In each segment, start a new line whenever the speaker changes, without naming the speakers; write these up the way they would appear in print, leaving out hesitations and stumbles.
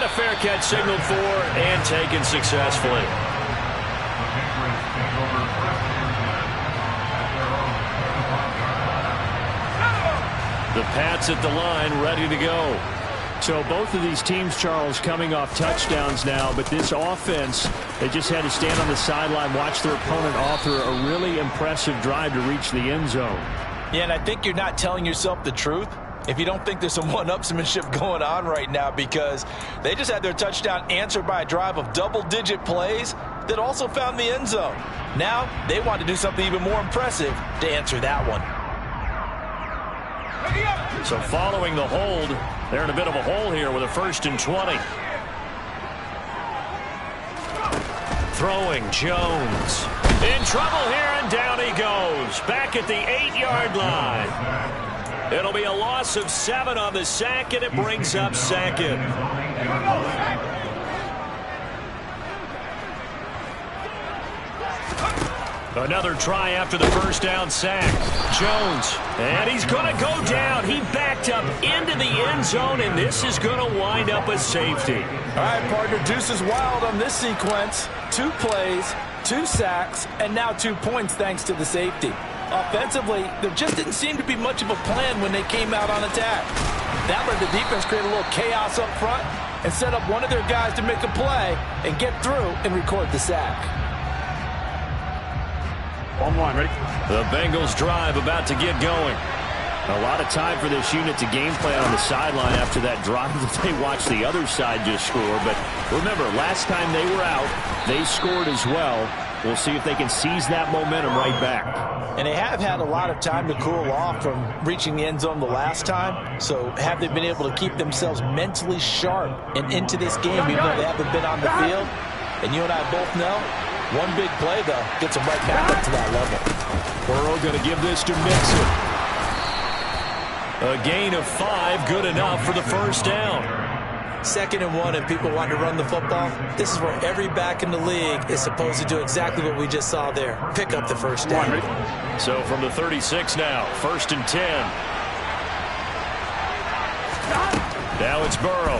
And a fair catch signaled for and taken successfully. The Pats at the line, ready to go.
So both of these teams, Charles, coming off touchdowns now, but this offense, they just had to stand on the sideline, watch their opponent author a really impressive drive to reach the end zone.
Yeah, and I think you're not telling yourself the truth if you don't think there's some one-upsmanship going on right now, because they just had their touchdown answered by a drive of double-digit plays that also found the end zone. Now they want to do something even more impressive to answer that one.
So following the hold, they're in a bit of a hole here with a 1st and 20. Throwing Jones. In trouble here, and down he goes. Back at the 8-yard line. It'll be a loss of 7 on the sack, and it brings up 2nd. Another try after the 1st down sack. Jones, and he's going to go down. He backed up into the end zone, and this is going to wind up a safety.
All right, partner, deuce is wild on this sequence. 2 plays, 2 sacks, and now 2 points thanks to the safety. Offensively, there just didn't seem to be much of a plan when they came out on attack. That let the defense create a little chaos up front and set up one of their guys to make a play and get through and record the sack.
On one, ready?
The Bengals drive about to get going. A lot of time for this unit to game plan on the sideline after that drive that they watched the other side just score. But remember, last time they were out, they scored as well. We'll see if they can seize that momentum right back.
And they have had a lot of time to cool off from reaching the end zone the last time. So have they been able to keep themselves mentally sharp and into this game even though they haven't been on the field? And you and I both know, one big play, though, gets them right back up to that level.
Burrow going to give this to Mixon. A gain of 5, good enough for the 1st down.
2nd and 1, and people want to run the football. This is where every back in the league is supposed to do exactly what we just saw there. Pick up the 1st down.
So from the 36 now, 1st and 10. Now it's Burrow.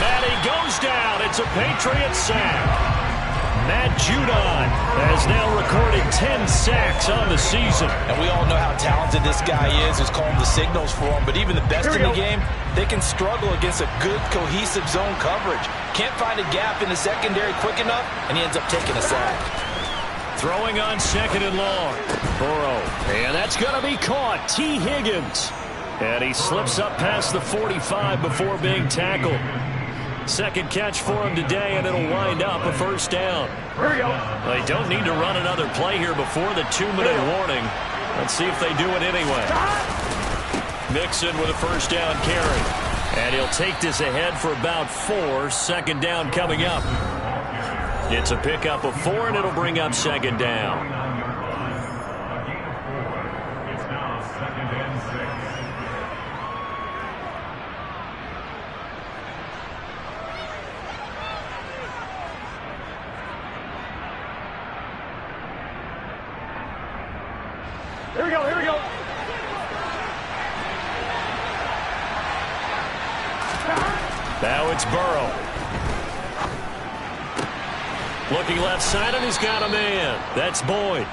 And he goes down. It's a Patriot sack. Matt Judon has now recorded 10 sacks on the season.
And we all know how talented this guy is, who's calling the signals for him. But even the best in the game, they can struggle against a good, cohesive zone coverage. Can't find a gap in the secondary quick enough, and he ends up taking a sack.
Throwing on 2nd and long. Burrow. And that's going to be caught. T. Higgins. And he slips up past the 45 before being tackled. 2nd catch for him today, and it'll wind up a 1st down.
Here we go.
They don't need to run another play here before the 2-minute warning. Let's see if they do it anyway. Mixon with a 1st down carry. And he'll take this ahead for about 4. 2nd down coming up. It's a pickup of 4, and it'll bring up 2nd down.
Here we go, here we go.
Now it's Burrow. Looking left side, and he's got a man. That's Boyd.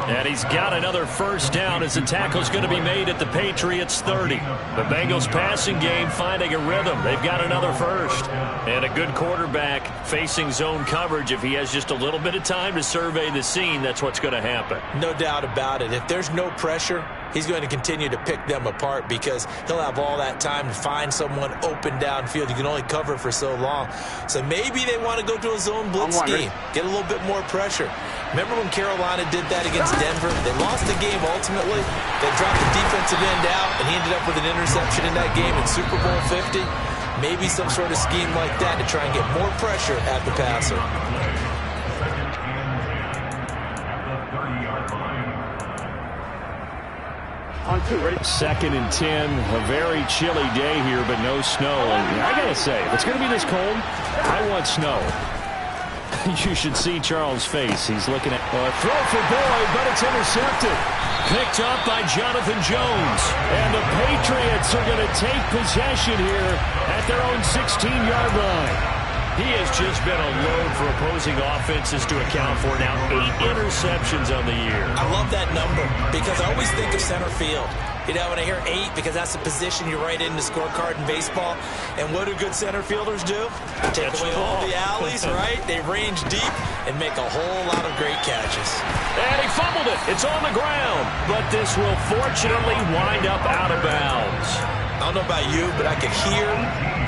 And he's got another 1st down as the tackle's going to be made at the Patriots 30. The Bengals passing game finding a rhythm. They've got another 1st. And a good quarterback facing zone coverage. If he has just a little bit of time to survey the scene, that's what's going to happen.
No doubt about it. If there's no pressure, he's going to continue to pick them apart because he'll have all that time to find someone open downfield. You can only cover for so long. So maybe they want to go to a zone blitz scheme, get a little bit more pressure. Remember when Carolina did that against Denver? They lost the game ultimately. They dropped the defensive end out, and he ended up with an interception in that game in Super Bowl 50. Maybe some sort of scheme like that to try and get more pressure at the passer.
On 2, ready?
2nd and 10. A very chilly day here, but no snow. And I got to say, if it's going to be this cold, I want snow.
You should see Charles' face. He's looking at a throw for Boyd, but it's intercepted.
Picked up by Jonathan Jones.
And the Patriots are going to take possession here at their own 16-yard line.
He has just been a load for opposing offenses to account for. Now 8 interceptions on the year.
I love that number because I always think of center field. You know, when I hear 8, because that's the position you write in the scorecard in baseball. And what do good center fielders do? Take away all the alleys, right? They range deep and make a whole lot of great catches.
And he fumbled it. It's on the ground. But this will fortunately wind up out of bounds.
I don't know about you, but I can hear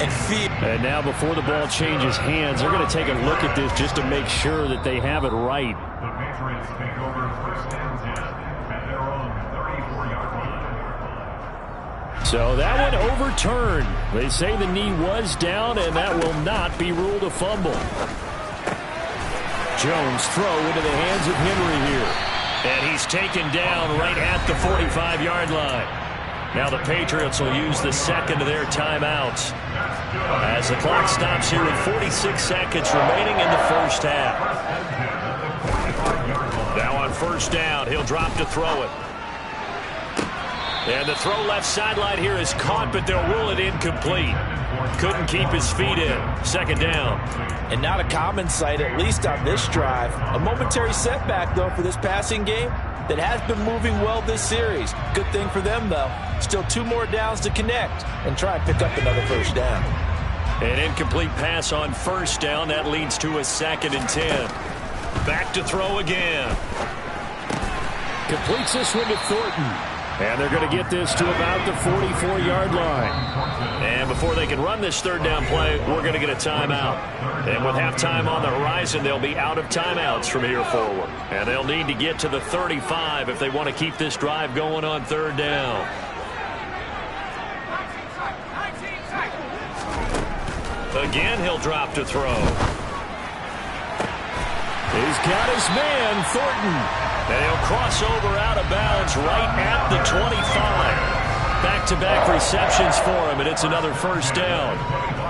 and feel.
And now before the ball changes hands, they're going to take a look at this just to make sure that they have it right.
The Patriots take over first and 10 at their own 34-yard line.
So that one overturned. They say the knee was down, and that will not be ruled a fumble. Jones throw into the hands of Henry here.
And he's taken down right at the 45-yard line. Now the Patriots will use the second of their timeouts as the clock stops here with 46 seconds remaining in the first half. Now on first down, he'll drop to throw it. And the throw left sideline here is caught, but they'll rule it incomplete. Couldn't keep his feet in. Second down.
And not a common sight, at least on this drive. A momentary setback, though, for this passing game that has been moving well this series. Good thing for them, though. Still 2 more downs to connect and try and pick up another first down.
An incomplete pass on first down. That leads to a 2nd and 10. Back to throw again.
Completes this one to Thornton. And they're going to get this to about the 44-yard line.
And before they can run this third down play, we're going to get a timeout. And with halftime on the horizon, they'll be out of timeouts from here forward. And they'll need to get to the 35 if they want to keep this drive going on third down. Again, he'll drop to throw.
He's got his man, Thornton.
And he'll cross over out of bounds right at the 25. Back-to-back receptions for him, and it's another first down.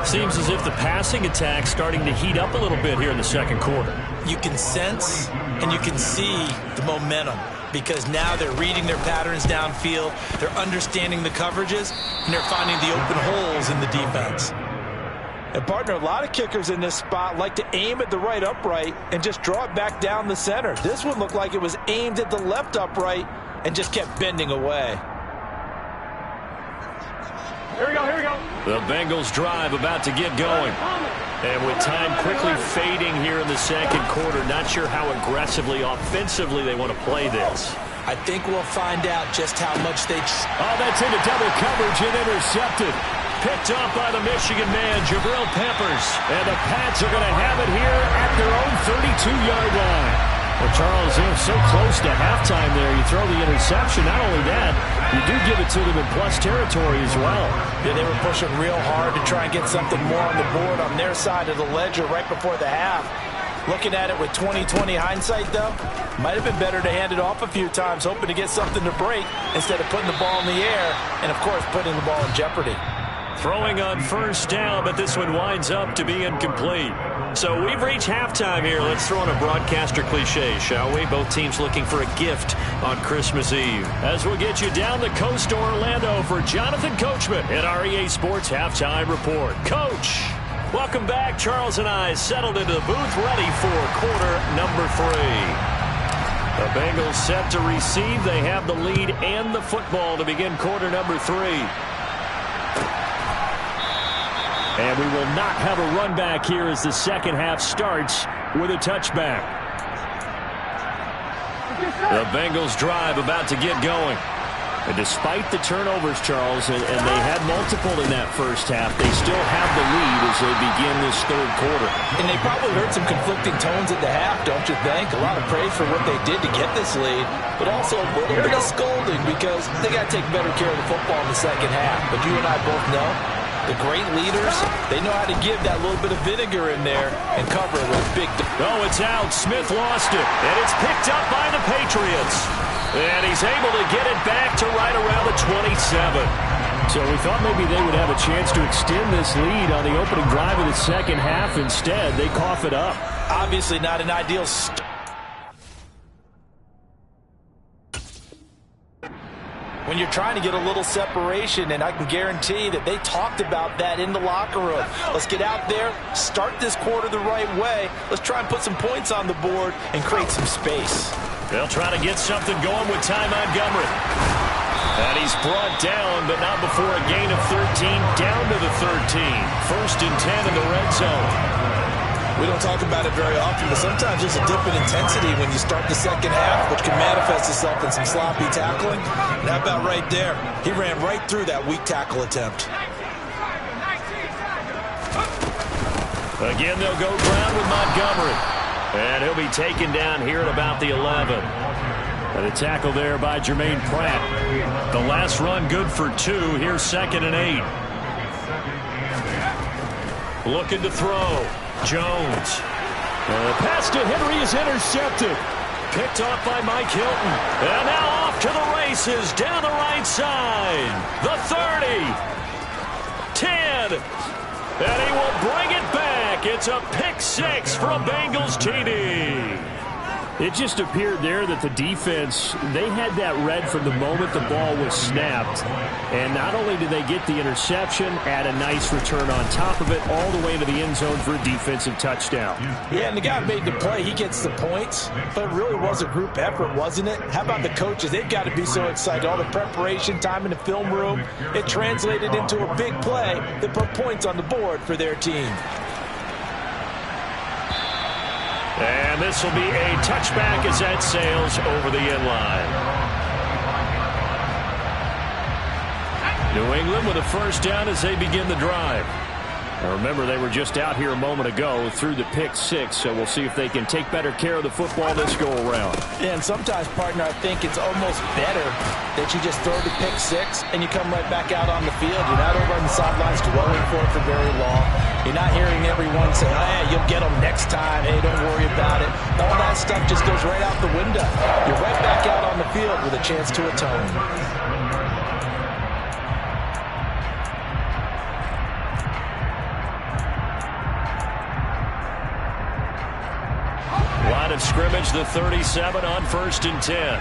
Seems as if the passing attack's starting to heat up a little bit here in the second quarter.
You can sense and you can see the momentum because now they're reading their patterns downfield, they're understanding the coverages, and they're finding the open holes in the defense. And, partner, a lot of kickers in this spot like to aim at the right upright and just draw it back down the center. This one looked like it was aimed at the left upright and just kept bending away.
Here we go, here we go.
The Bengals drive about to get going. And with time quickly fading here in the second quarter, not sure how aggressively, offensively they want to play this.
I think we'll find out just how much they...
Oh, that's into double coverage and intercepted.
Picked up by the Michigan man, Jabril Peppers.
And the Pats are going to have it here at their own 32-yard line. Well, Charles, they're so close to halftime there. You throw the interception. Not only that, you do give it to them in plus territory as well.
Yeah, they were pushing real hard to try and get something more on the board on their side of the ledger right before the half. Looking at it with 20/20 hindsight, though, might have been better to hand it off a few times, hoping to get something to break instead of putting the ball in the air and, of course, putting the ball in jeopardy.
Throwing on first down, but this one winds up to be incomplete. So we've reached halftime here. Let's throw in a broadcaster cliche, shall we? Both teams looking for a gift on Christmas Eve. As we'll get you down the coast to Orlando for Jonathan Coachman at our EA Sports Halftime Report. Coach, welcome back. Charles and I settled into the booth, ready for quarter number 3. The Bengals set to receive. They have the lead and the football to begin quarter number 3. And we will not have a run back here as the second half starts with a touchback. The Bengals drive about to get going. And despite the turnovers, Charles, and they had multiple in that first half, they still have the lead as they begin this third quarter.
And they probably heard some conflicting tones at the half, don't you think? A lot of praise for what they did to get this lead, but also a little bit of scolding because they got to take better care of the football in the second half. But you and I both know the great leaders, they know how to give that little bit of vinegar in there and cover it with a big...
Oh, it's out. Smith lost it. And it's picked up by the Patriots. And he's able to get it back to right around the 27.
So we thought maybe they would have a chance to extend this lead on the opening drive of the second half. Instead, they cough it up.
Obviously not an ideal start. When you're trying to get a little separation, and I can guarantee that they talked about that in the locker room. Let's get out there, start this quarter the right way. Let's try and put some points on the board and create some space.
They'll try to get something going with Ty Montgomery. And he's brought down, but not before a gain of 13, down to the 13. 1st and 10 in the red zone.
We don't talk about it very often, but sometimes there's a dip in intensity when you start the second half, which can manifest itself in some sloppy tackling. And how about right there? He ran right through that weak tackle attempt.
Again, they'll go ground with Montgomery. And he'll be taken down here at about the 11. And a tackle there by Jermaine Pratt. The last run good for 2. Here's 2nd and 8. Looking to throw. Jones. The pass to Henry is intercepted. Picked off by Mike Hilton. And now off to the races down the right side. The 30. 10. And he will bring it back. It's a pick 6 from Bengals TD.
It just appeared there that the defense, they had that read from the moment the ball was snapped. And not only did they get the interception, add a nice return on top of it, all the way to the end zone for a defensive touchdown.
Yeah, and the guy made the play. He gets the points. But it really was a group effort, wasn't it? How about the coaches? They've got to be so excited. All the preparation, time in the film room, it translated into a big play that put points on the board for their team.
And this will be a touchback as that sails over the end line. New England with a 1st down as they begin the drive. Now remember, they were just out here a moment ago through the pick 6, so we'll see if they can take better care of the football this go around.
Yeah, and sometimes, partner, I think it's almost better that you just throw the pick 6 and you come right back out on the field. You're not over on the sidelines dwelling for it for very long. You're not hearing everyone say, oh, yeah, you'll get them next time. Hey, don't worry about it. All that stuff just goes right out the window. You're right back out on the field with a chance to atone.
Line of scrimmage, the 37 on 1st and 10.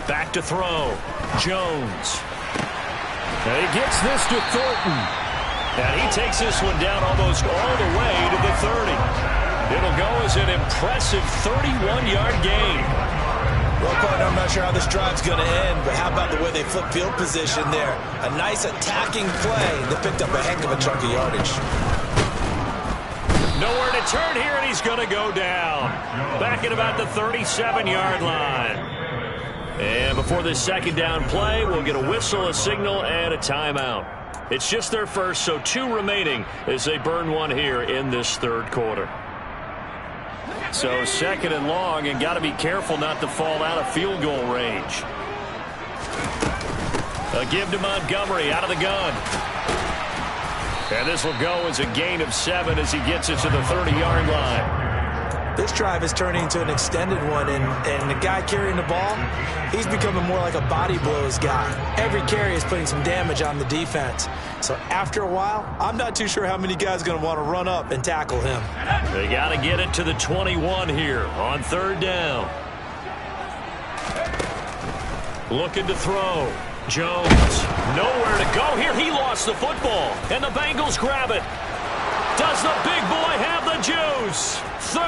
Back to throw. Jones. And he gets this to Thornton. And he takes this one down almost all the way to the 30. It'll go as an impressive 31-yard gain.
Well, partner, I'm not sure how this drive's going to end, but how about the way they flip field position there? A nice attacking play that picked up a heck of a chunk of yardage.
Nowhere to turn here, and he's going to go down. Back at about the 37-yard line. And before this 2nd down play, we'll get a whistle, a signal, and a timeout. It's just their first, so 2 remaining as they burn one here in this 3rd quarter. So 2nd and long, and got to be careful not to fall out of field goal range. A give to Montgomery out of the gun. And this will go as a gain of 7 as he gets it to the 30-yard line.
This drive is turning into an extended one, and the guy carrying the ball, he's becoming more like a body blows guy. Every carry is putting some damage on the defense. So after a while, I'm not too sure how many guys are going to want to run up and tackle him.
They got to get it to the 21 here on 3rd down. Looking to throw. Jones, nowhere to go here. He lost the football, and the Bengals grab it. Does the big boy have the juice? 30,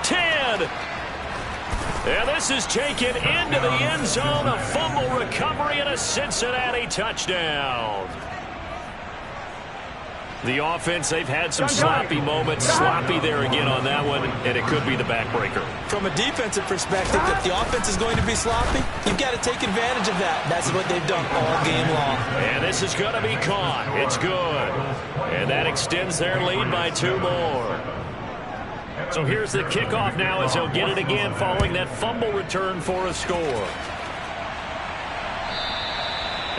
10, and this is taken into the end zone. A fumble recovery and a Cincinnati touchdown. The offense, they've had some sloppy moments. Sloppy there again on that one, and it could be the backbreaker.
From a defensive perspective, if the offense is going to be sloppy, you've got to take advantage of that. That's what they've done all game long.
And this is going to be caught. It's good. And that extends their lead by 2 more. So here's the kickoff now as they'll get it again following that fumble return for a score.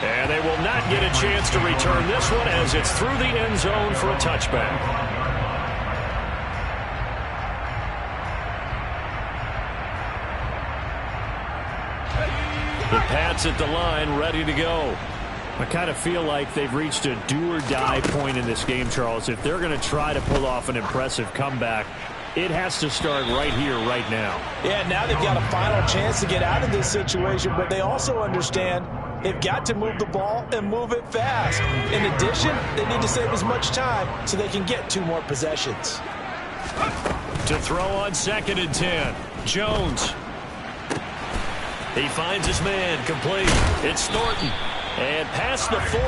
And they will not get a chance to return this one as it's through the end zone for a touchback. The Pats at the line, ready to go.
I kind of feel like they've reached a do-or-die point in this game, Charles. If they're going to try to pull off an impressive comeback, it has to start right here, right now.
Yeah, now they've got a final chance to get out of this situation, but they also understand they've got to move the ball and move it fast. In addition, they need to save as much time so they can get 2 more possessions.
To throw on 2nd and 10, Jones. He finds his man, complete. It's Thornton. And past the 40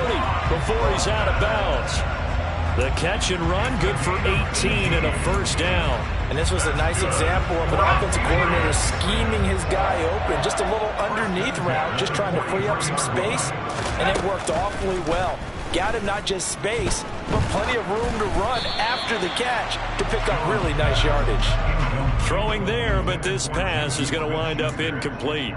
before he's out of bounds. The catch and run, good for 18 and a first down.
And this was a nice example of an offensive coordinator scheming his guy open. Just a little underneath route, just trying to free up some space. And it worked awfully well. Got him not just space, but plenty of room to run after the catch to pick up really nice yardage.
Throwing there, but this pass is going to wind up incomplete.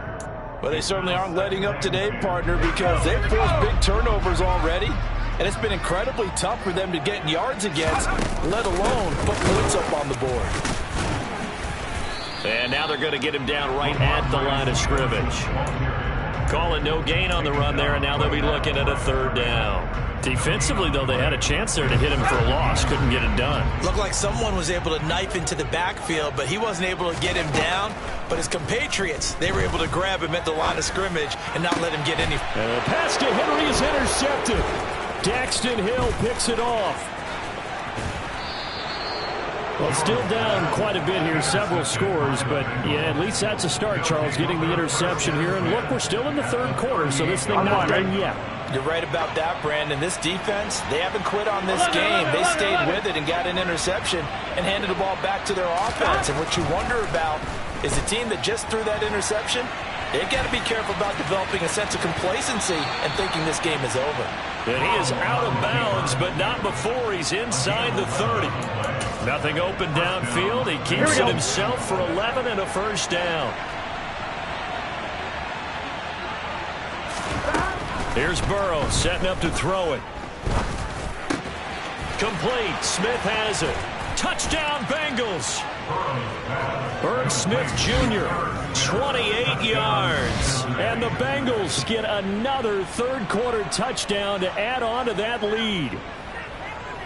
Well, they certainly aren't letting up today, partner, because they've forced big turnovers already. And it's been incredibly tough for them to get yards against, let alone put points up on the board.
And now they're going to get him down right at the line of scrimmage. Calling no gain on the run there, and now they'll be looking at a 3rd down. Defensively, though, they had a chance there to hit him for a loss. Couldn't get it done.
Looked like someone was able to knife into the backfield, but he wasn't able to get him down. But his compatriots, they were able to grab him at the line of scrimmage and not let him get any.
And the pass to Henry is intercepted. Daxton Hill picks it off. Well, still down quite a bit here, several scores, but yeah, at least that's a start, Charles, getting the interception here. And look, we're still in the 3rd quarter, so this thing not done yet.
You're right about that, Brandon. This defense, they haven't quit on this game. They stayed with it and got an interception and handed the ball back to their offense. And what you wonder about is a team that just threw that interception, they've got to be careful about developing a sense of complacency and thinking this game is over.
And he is out of bounds, but not before he's inside the 30. Nothing open downfield. He keeps it himself for 11 and a first down. Here's Burrow setting up to throw it. Complete. Smith has it. Touchdown, Bengals. Irv Smith Jr., 28 yards. And the Bengals get another 3rd quarter touchdown to add on to that lead.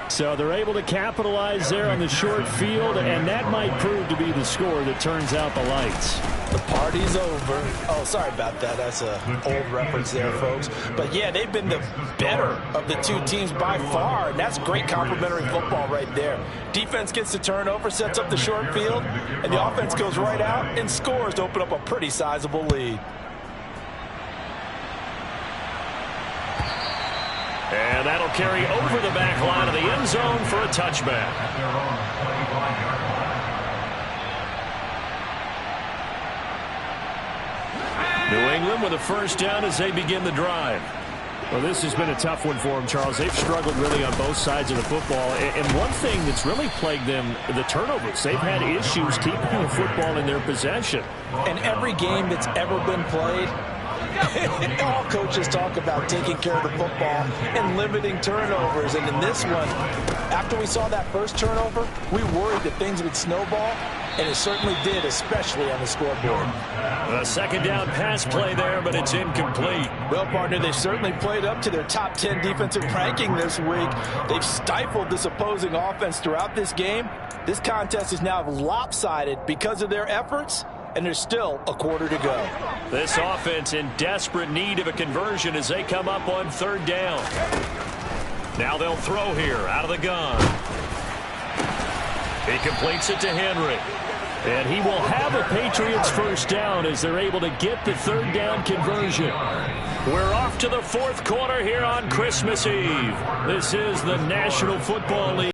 So they're able to capitalize there on the short field, and that might prove to be the score that turns out the lights.
The party's over. Oh, sorry about that. That's an old reference there, folks. But, yeah, they've been the better of the 2 teams by far, and that's great complimentary football right there. Defense gets the turnover, sets up the short field, and the offense goes right out and scores to open up a pretty sizable lead.
And that'll carry over the back line of the end zone for a touchback. New England with a first down as they begin the drive.
Well, this has been a tough one for them, Charles. They've struggled really on both sides of the football. And one thing that's really plagued them, the turnovers. They've had issues keeping the football in their possession.
And every game that's ever been played, all coaches talk about taking care of the football and limiting turnovers. And in this one, after we saw that first turnover, we worried that things would snowball, and it certainly did, especially on the scoreboard.
A 2nd down pass play there, but it's incomplete.
Well, partner, they certainly played up to their top 10 defensive ranking this week. They've stifled this opposing offense throughout this game. This contest is now lopsided because of their efforts, and there's still a quarter to go.
This offense in desperate need of a conversion as they come up on 3rd down. Now they'll throw here out of the gun. He completes it to Henry.
And he will have a Patriots first down as they're able to get the 3rd down conversion.
We're off to the 4th quarter here on Christmas Eve. This is the National Football League.